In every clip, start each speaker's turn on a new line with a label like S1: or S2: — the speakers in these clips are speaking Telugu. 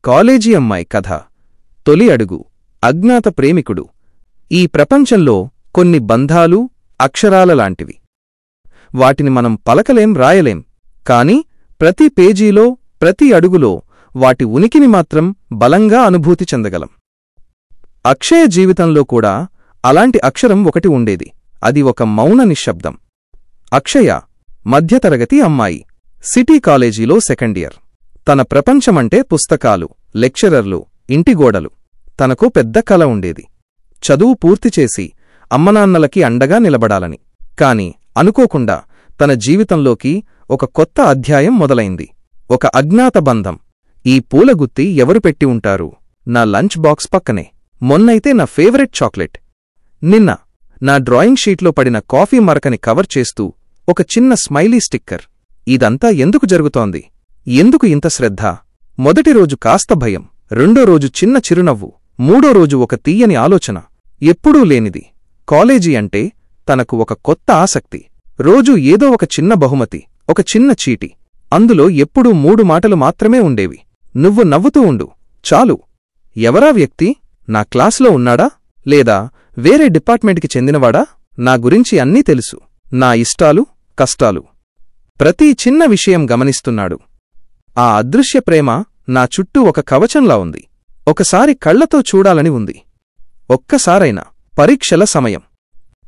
S1: కాలేజీ అమ్మాయి కథ. తొలి అడుగు. అజ్ఞాత ప్రేమికుడు. ఈ ప్రపంచంలో కొన్ని బంధాలు అక్షరాలలాంటివి. వాటిని మనం పలకలేం, రాయలేం. కాని ప్రతి పేజీలో, ప్రతి అడుగులో వాటి ఉనికిని మాత్రం బలంగా అనుభూతి చెందగలం. అక్షయ జీవితంలో కూడా అలాంటి అక్షరం ఒకటి ఉండేది. అది ఒక మౌన నిశ్శబ్దం. అక్షయ మధ్యతరగతి అమ్మాయి. సిటీ కాలేజీలో సెకండ్ ఇయర్. తన ప్రపంచమంటే పుస్తకాలు, లెక్చరర్లు, ఇంటిగోడలు. తనకు పెద్ద కల ఉండేది. చదువు పూర్తిచేసి అమ్మనాన్నలకి అండగా నిలబడాలని. కాని అనుకోకుండా తన జీవితంలోకి ఒక కొత్త అధ్యాయం మొదలైంది. ఒక అజ్ఞాత బంధం. ఈ పూలగుత్తి ఎవరు పెట్టి ఉంటారు? నా లంచ్ బాక్స్ పక్కనే. మొన్నైతే నా ఫేవరెట్ చాక్లెట్. నిన్న నా డ్రాయింగ్ షీట్లో పడిన కాఫీ మరకని కవర్ చేస్తూ ఒక చిన్న స్మైలీ స్టిక్కర్. ఇదంతా ఎందుకు జరుగుతోంది? ఎందుకు ఇంత శ్రద్ధ? మొదటి రోజు కాస్త భయం, రెండో రోజు చిన్న చిరునవ్వు, మూడో రోజు ఒక తీయని ఆలోచన. ఎప్పుడూ లేనిది. కాలేజీ అంటే తనకు ఒక కొత్త ఆసక్తి. రోజూ ఏదో ఒక చిన్న బహుమతి, ఒక చిన్న చీటి. అందులో ఎప్పుడూ 3 మాటలు మాత్రమే ఉండేవి. నువ్వు నవ్వుతూ ఉండు, చాలు. ఎవరా వ్యక్తి? నా క్లాసులో ఉన్నాడా? లేదా వేరే డిపార్ట్మెంట్కి చెందినవాడా? నా గురించి అన్నీ తెలుసు. నా ఇష్టాలు, కష్టాలు. ప్రతి చిన్న విషయం గమనిస్తున్నాడు. ఆ అదృశ్య ప్రేమ నా చుట్టూ ఒక కవచంలా ఉంది. ఒకసారి కళ్లతో చూడాలని ఉంది. ఒక్కసారైనా. పరీక్షల సమయం.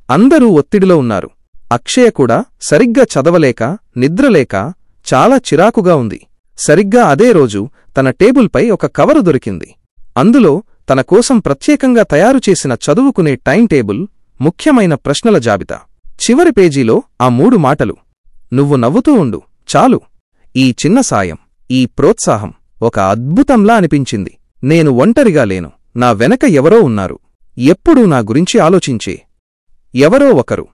S1: అందరూ ఒత్తిడిలో ఉన్నారు. అక్షయ కూడా సరిగ్గా చదవలేక, నిద్రలేక చాలా చిరాకుగా ఉంది. సరిగ్గా అదే రోజు తన టేబుల్పై ఒక కవరు దొరికింది. అందులో తన కోసం ప్రత్యేకంగా తయారుచేసిన చదువుకునే టైం టేబుల్, ముఖ్యమైన ప్రశ్నల జాబితా. చివరి పేజీలో ఆ 3 మాటలు. నువ్వు నవ్వుతూ ఉండు, చాలు. ఈ చిన్న సాయం, ఈ ప్రోత్సాహం ఒక అద్భుతంలా అనిపించింది. నేను ఒంటరిగా లేను. నా వెనక ఎవరో ఉన్నారు. ఎప్పుడూ నా గురించి ఆలోచించే ఎవరో ఒకరు.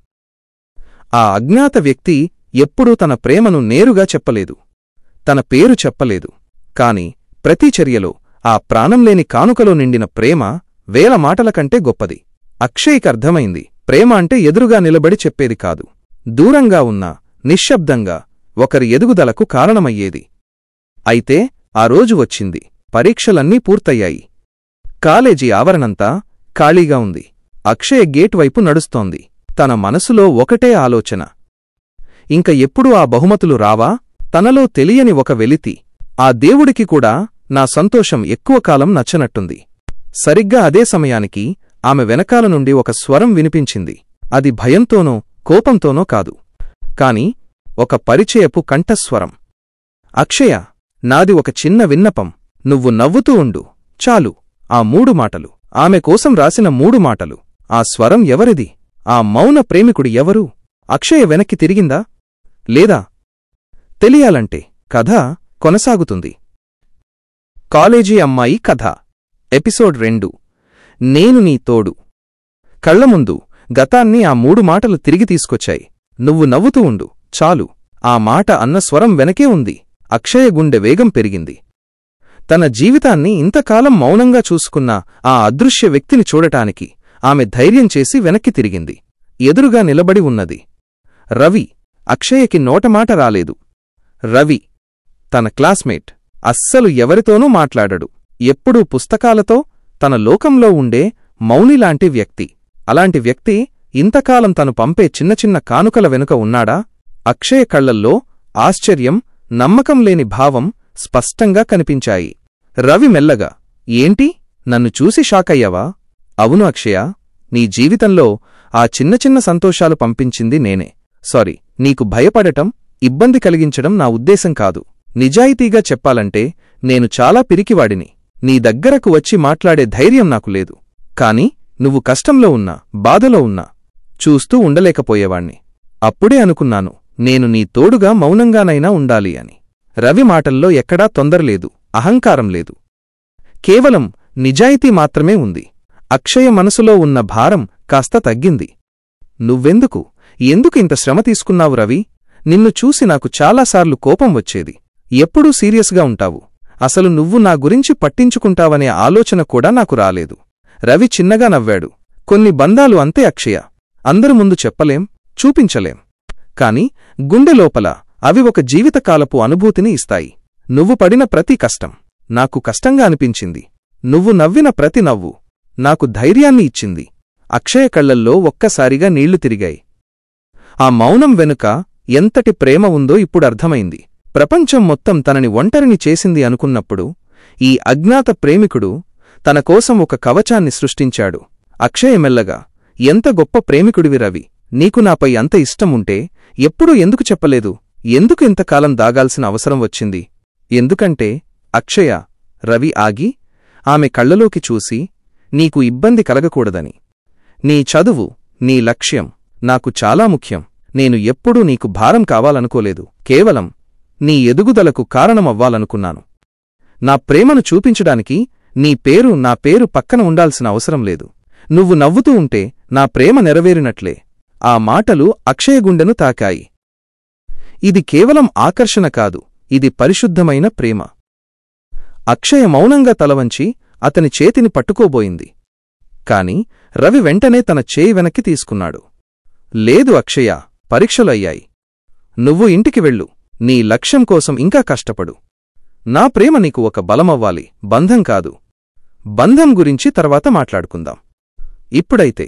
S1: ఆ అజ్ఞాత వ్యక్తి ఎప్పుడూ తన ప్రేమను నేరుగా చెప్పలేదు. తన పేరు చెప్పలేదు. కాని ప్రతి చర్యలో ఆ ప్రాణంలేని కానుకలో నిండిన ప్రేమ వేల మాటల కంటే గొప్పది. అక్షయ్కర్థమైంది. ప్రేమ అంటే ఎదురుగా నిలబడి చెప్పేది కాదు. దూరంగా ఉన్నా, నిశ్శబ్దంగా ఒకరి ఎదుగుదలకు కారణమయ్యేది. అయితే ఆ రోజు వచ్చింది. పరీక్షలన్నీ పూర్తయ్యాయి. కాలేజీ ఆవరణంతా ఖాళీగా ఉంది. అక్షయ గేట్ వైపు నడుస్తోంది. తన మనసులో ఒకటే ఆలోచన. ఇంక ఎప్పుడు ఆ బహుమతులు రావా? తనలో తెలియని ఒక వెలితి. ఆ దేవుడికి కూడా నా సంతోషం ఎక్కువ కాలం నచ్చనట్టుంది. సరిగ్గా అదే సమయానికి ఆమె వెనకాల నుండి ఒక స్వరం వినిపించింది. అది భయంతోనో, కోపంతోనో కాదు. కాని ఒక పరిచయపు కంఠస్వరం. అక్షయ, నాది ఒక చిన్న విన్నపం. నువ్వు నవ్వుతూ ఉండు, చాలు. ఆ 3 మాటలు. ఆమె కోసం రాసిన 3 మాటలు. ఆ స్వరం ఎవరిది? ఆ మౌన ప్రేమికుడు ఎవరు? అక్షయ వెనక్కి తిరిగిందా? లేదా? తెలియాలంటే కథ కొనసాగుతుంది. కాలేజీ అమ్మాయి కథ. ఎపిసోడ్ 2. నేను నీ తోడు. కళ్లముందు గతాన్ని ఆ 3 మాటలు తిరిగి తీసుకొచ్చాయి. నువ్వు నవ్వుతూ ఉండు, చాలు. ఆ మాట అన్న స్వరం వెనకే ఉంది. అక్షయ గుండె వేగం పెరిగింది. తన జీవితాన్ని ఇంతకాలం మౌనంగా చూసుకున్న ఆ అదృశ్య వ్యక్తిని చూడటానికి ఆమె ధైర్యం చేసి వెనక్కి తిరిగింది. ఎదురుగా నిలబడి ఉన్నది రవి. అక్షయకి నోటమాట రాలేదు. రవి తన క్లాస్మేట్. అస్సలు ఎవరితోనూ మాట్లాడడు. ఎప్పుడూ పుస్తకాలతో తన లోకంలో ఉండే మౌనిలాంటి వ్యక్తి. అలాంటి వ్యక్తి ఇంతకాలం తను పంపే చిన్న చిన్న కానుకల వెనుక ఉన్నాడా? అక్షయ కళ్లల్లో ఆశ్చర్యం, నమ్మకం లేని భావం స్పష్టంగా కనిపించాయి. రవి మెల్లగా, ఏంటి, నన్ను చూసి షాకయ్యావా? అవును అక్షయ, నీ జీవితంలో ఆ చిన్న చిన్న సంతోషాలు పంపించింది నేనే. సారీ, నీకు భయపడటం, ఇబ్బంది కలిగించడం నా ఉద్దేశం కాదు. నిజాయితీగా చెప్పాలంటే నేను చాలా పిరికివాడిని. నీ దగ్గరకు వచ్చి మాట్లాడే ధైర్యం నాకు లేదు. కాని నువ్వు కష్టంలో ఉన్నా, బాధలో ఉన్నా చూస్తూ ఉండలేకపోయేవాణ్ణి. అప్పుడే అనుకున్నాను, నేను నీ తోడుగా మౌనంగానైనా ఉండాలి అని. రవి మాటల్లో ఎక్కడా తొందరలేదు, అహంకారం లేదు. కేవలం నిజాయితీ మాత్రమే ఉంది. అక్షయ మనసులో ఉన్న భారం కాస్త తగ్గింది. ఎందుకు ఇంత శ్రమ తీసుకున్నావు రవి? నిన్ను చూసి నాకు చాలాసార్లు కోపం వచ్చేది. ఎప్పుడూ సీరియస్గా ఉంటావు. అసలు నువ్వు నా గురించి పట్టించుకుంటావనే ఆలోచన కూడా నాకు రాలేదు. రవి చిన్నగా నవ్వాడు. కొన్ని బంధాలు అంతే అక్షయ. అందరి ముందు చెప్పలేం, చూపించలేం. కాని గుండెలోపల అవి ఒక జీవితకాలపు అనుభూతిని ఇస్తాయి. నువ్వు పడిన ప్రతి కష్టం, నాకు కష్టంగా అనిపించింది. నువ్వు నవ్విన ప్రతి నవ్వు నాకు ధైర్యాన్ని ఇచ్చింది. అక్షయ కళ్లల్లో ఒక్కసారిగా నీళ్లు తిరిగాయి. ఆ మౌనం వెనుక ఎంతటి ప్రేమ ఉందో ఇప్పుడర్థమైంది. ప్రపంచం మొత్తం తనని ఒంటరిని చేసింది అనుకున్నప్పుడు ఈ అజ్ఞాత ప్రేమికుడు తనకోసం ఒక కవచాన్ని సృష్టించాడు. అక్షయ మెల్లగా, ఎంత గొప్ప ప్రేమికుడివి రవి. నీకు నాపై అంత ఇష్టముంటే ఎప్పుడూ ఎందుకు చెప్పలేదు? ఎందుకు ఇంతకాలం దాగాల్సిన అవసరం వచ్చింది? ఎందుకంటే అక్షయ, రవి ఆగి ఆమె కళ్లలోకి చూసి, నీకు ఇబ్బంది కలగకూడదని. నీ చదువు, నీ లక్ష్యం నాకు చాలా ముఖ్యం. నేను ఎప్పుడూ నీకు భారం కావాలనుకోలేదు. కేవలం నీ ఎదుగుదలకు కారణమవ్వాలనుకున్నాను. నా ప్రేమను చూపించడానికి నీ పేరు నా పేరు పక్కన ఉండాల్సిన అవసరం లేదు. నువ్వు నవ్వుతూ ఉంటే నా ప్రేమ నెరవేరినట్లే. ఆ మాటలు అక్షయ గుండెను తాకాయి. ఇది కేవలం ఆకర్షణ కాదు, ఇది పరిశుద్ధమైన ప్రేమ. అక్షయ మౌనంగా తలవంచి అతని చేతిని పట్టుకోబోయింది. కాని రవి వెంటనే తన చేయి వెనక్కి తీసుకున్నాడు. లేదు అక్షయ, పరీక్షలు అయ్యాయి. నువ్వు ఇంటికి వెళ్ళు. నీ లక్ష్యం కోసం ఇంకా కష్టపడు. నా ప్రేమ నీకు ఒక బలమవ్వాలి, బంధం కాదు. బంధం గురించి తర్వాత మాట్లాడుకుందాం. ఇప్పుడైతే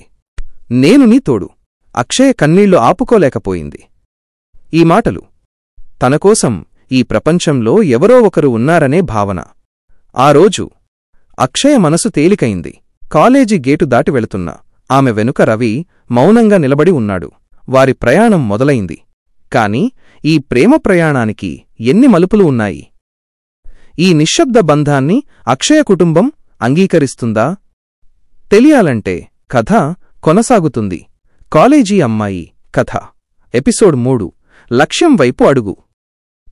S1: నేను నీ తోడు. అక్షయ కన్నీళ్లు ఆపుకోలేకపోయింది. ఈ మాటలు తనకోసం ఈ ప్రపంచంలో ఎవరో ఒకరు ఉన్నారనే భావన. ఆ రోజు అక్షయ మనసు తేలికైంది. కాలేజీ గేటు దాటి వెళుతున్న ఆమె వెనుక రవి మౌనంగా నిలబడి ఉన్నాడు. వారి ప్రయాణం మొదలైంది. కాని ఈ ప్రేమ ప్రయాణానికి ఎన్ని మలుపులు ఉన్నాయి? ఈ నిశ్శబ్ద బంధాన్ని అక్షయ కుటుంబం అంగీకరిస్తుందా? తెలియాలంటే కథ కొనసాగుతుంది. కాలేజీ అమ్మాయి కథ ఎపిసోడ్ 3 లక్ష్యం వైపు అడుగు.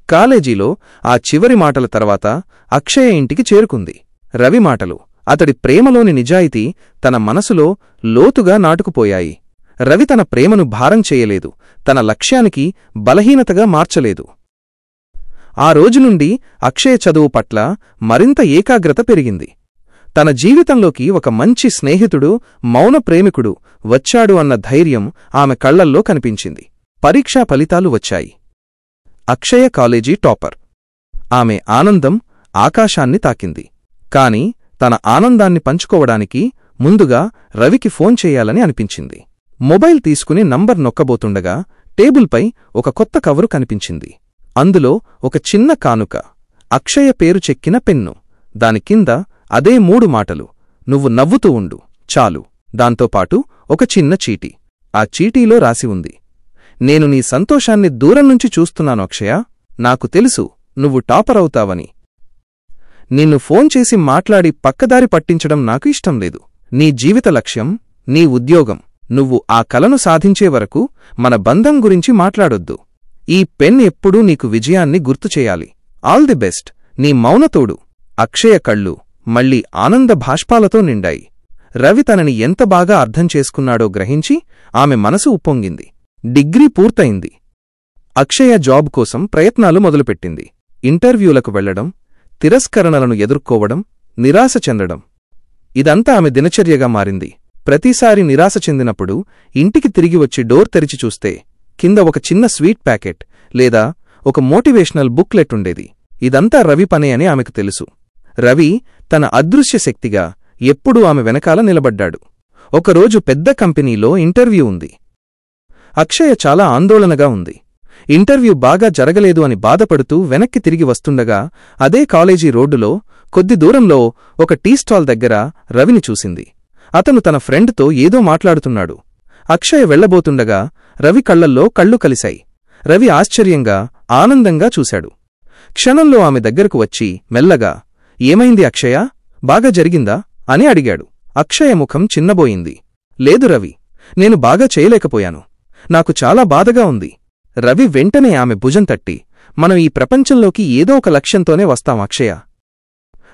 S1: కాలేజీలో ఆ చివరి మాటల తర్వాత అక్షయ ఇంటికి చేరుకుంది. రవి మాటలు, అతడి ప్రేమలోని నిజాయితీ తన మనసులో లోతుగా నాటుకుపోయాయి. రవి తన ప్రేమను భారం చేయలేదు, తన లక్ష్యానికి బలహీనతగా మార్చలేదు. ఆ రోజునుండి అక్షయ చదువు పట్ల మరింత ఏకాగ్రత పెరిగింది. తన జీవితంలోకి ఒక మంచి స్నేహితుడు, మౌన ప్రేమికుడు వచ్చాడు అన్న ధైర్యం ఆమె కళ్లల్లో కనిపించింది. పరీక్షా ఫలితాలు వచ్చాయి. అక్షయ కాలేజీ టాపర్. ఆమె ఆనందం ఆకాశాన్ని తాకింది. కాని తన ఆనందాన్ని పంచుకోవడానికి ముందుగా రవికి ఫోన్ చేయాలని అనిపించింది. మొబైల్ తీసుకుని నంబర్ నొక్కబోతుండగా టేబుల్పై ఒక కొత్త కవరు కనిపించింది. అందులో ఒక చిన్న కానుక, అక్షయ పేరు చెక్కిన పెన్ను. దాని కింద అదే 3 మాటలు, నువ్వు నవ్వుతూ ఉండు చాలు. దాంతోపాటు ఒక చిన్న చీటీ. ఆ చీటీలో రాసి ఉంది, నేను నీ సంతోషాన్ని దూరం నుంచి చూస్తున్నాను అక్షయ. నాకు తెలుసు నువ్వు టాపర్ అవుతావని. నిన్ను ఫోన్ చేసి మాట్లాడి పక్కదారి పట్టించడం నాకు ఇష్టం లేదు. నీ జీవిత లక్ష్యం, నీ ఉద్యోగం, నువ్వు ఆ కలను సాధించే వరకు మన బంధం గురించి మాట్లాడొద్దు. ఈ పెన్ ఎప్పుడూ నీకు విజయాన్ని గుర్తుచేయాలి. ఆల్ ది బెస్ట్, నీ మౌనతోడు. అక్షయ కళ్ళు మళ్లీ ఆనంద భాష్పాలతో నిండాయి. రవి తనని ఎంత బాగా అర్థం చేసుకున్నాడో గ్రహించి ఆమె మనసు ఉప్పొంగింది. డిగ్రీ పూర్తయింది. అక్షయ జాబ్ కోసం ప్రయత్నాలు మొదలుపెట్టింది. ఇంటర్వ్యూలకు వెళ్లడం, తిరస్కరణలను ఎదుర్కోవడం, నిరాశ చెందడం, ఇదంతా ఆమె దినచర్యగా మారింది. ప్రతిసారి నిరాశ చెందినప్పుడు ఇంటికి తిరిగి వచ్చి డోర్ తెరిచి చూస్తే కింద ఒక చిన్న స్వీట్ ప్యాకెట్ లేదా ఒక మోటివేషనల్ బుక్లెట్ ఉండేది. ఇదంతా రవి పనే అని ఆమెకు తెలుసు. రవి తన అదృశ్య శక్తిగా ఎప్పుడూ ఆమె వెనకాల నిలబడ్డాడు. ఒకరోజు పెద్ద కంపెనీలో ఇంటర్వ్యూ ఉంది. అక్షయ చాలా ఆందోళనగా ఉంది. ఇంటర్వ్యూ బాగా జరగలేదు అని బాధపడుతూ వెనక్కి తిరిగి వస్తుండగా అదే కాలేజీ రోడ్డులో కొద్ది దూరంలో ఒక టీ స్టాల్ దగ్గర రవిని చూసింది. అతను తన ఫ్రెండ్తో ఏదో మాట్లాడుతున్నాడు. అక్షయ వెళ్లబోతుండగా రవి కళ్లల్లో కళ్ళు కలిశాయి. రవి ఆశ్చర్యంగా, ఆనందంగా చూశాడు. క్షణంలో ఆమె దగ్గరకు వచ్చి మెల్లగా, ఏమైంది అక్షయ, బాగా జరిగిందా అని అడిగాడు. అక్షయ ముఖం చిన్నబోయింది. లేదు రవి, నేను బాగా చేయలేకపోయాను. నాకు చాలా బాధగా ఉంది. రవి వెంటనే ఆమె భుజం తట్టి, మనం ఈ ప్రపంచంలోకి ఏదో ఒక లక్ష్యంతోనే వస్తాం అక్షయ.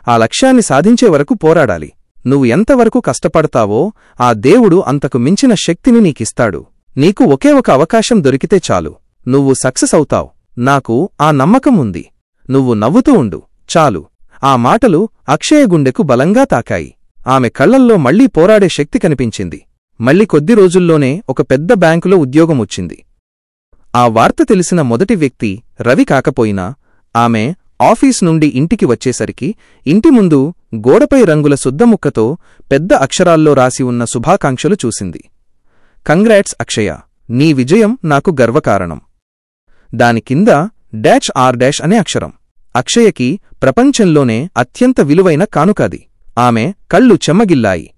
S1: ఆ లక్ష్యాన్ని సాధించే వరకు పోరాడాలి. నువ్వు ఎంతవరకు కష్టపడతావో ఆ దేవుడు అంతకు మించిన శక్తిని నీకిస్తాడు. నీకు ఒకే ఒక అవకాశం దొరికితే చాలు, నువ్వు సక్సెస్ అవుతావ్. నాకు ఆ నమ్మకం ఉంది. నువ్వు నవ్వుతూ ఉండు చాలు. ఆ మాటలు అక్షయ గుండెకు బలంగా తాకాయి. ఆమె కళ్లల్లో మళ్లీ పోరాడే శక్తి కనిపించింది. మళ్లీ కొద్ది రోజుల్లోనే ఒక పెద్ద బ్యాంకులో ఉద్యోగం వచ్చింది. ఆ వార్త తెలిసిన మొదటి వ్యక్తి రవి కాకపోయినా ఆమె ఆఫీస్ నుండి ఇంటికి వచ్చేసరికి ఇంటి ముందు గోడపై రంగుల సుద్దముక్కతో పెద్ద అక్షరాల్లో రాసి ఉన్న శుభాకాంక్షలు చూసింది. కంగ్రాట్స్ అక్షయ, నీ విజయం నాకు గర్వకారణం. దాని కింద -R అనే అక్షరం. అక్షయకి ప్రపంచంలోనే అత్యంత విలువైన కానుకది. ఆమె కళ్ళు చెమ్మగిల్లాయి.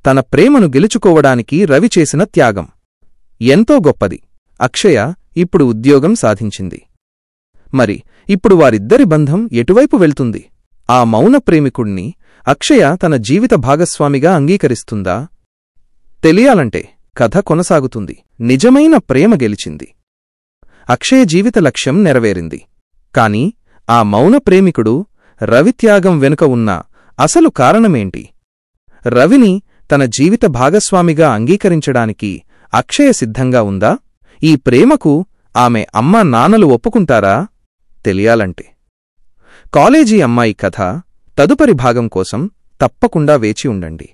S1: తన ప్రేమను గెలుచుకోవడానికి రవి చేసిన త్యాగం ఎంతో గొప్పది. అక్షయ ఇప్పుడు ఉద్యోగం సాధించింది. మరి ఇప్పుడు వారిద్దరి బంధం ఎటువైపు వెళ్తుంది? ఆ మౌన ప్రేమికుణ్ణి అక్షయ తన జీవిత భాగస్వామిగా అంగీకరిస్తుందా? తెలియాలంటే కథ కొనసాగుతుంది. నిజమైన ప్రేమ గెలిచింది. అక్షయ జీవిత లక్ష్యం నెరవేరింది. కాని ఆ మౌన ప్రేమికుడు రవిత్యాగం వెనుక ఉన్న అసలు కారణమేంటి? రవిని తన జీవిత భాగస్వామిగా అంగీకరించడానికి అక్షయ సిద్ధంగా ఉందా? ఈ ప్రేమకు ఆమె అమ్మా నాన్నలు ఒప్పుకుంటారా? తెలియాలంటే కాలేజీ అమ్మాయి కథ తదుపరి భాగం కోసం తప్పకుండా వేచి ఉండండి.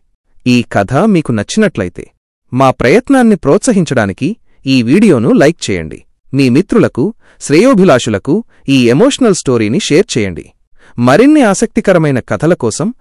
S1: ఈ కథ మీకు నచ్చినట్లయితే మా ప్రయత్నాన్ని ప్రోత్సహించడానికి ఈ వీడియోను లైక్ చేయండి. మీ మిత్రులకు, శ్రేయోభిలాషులకు ఈ ఎమోషనల్ స్టోరీని షేర్ చేయండి. మరిన్ని ఆసక్తికరమైన కథల కోసం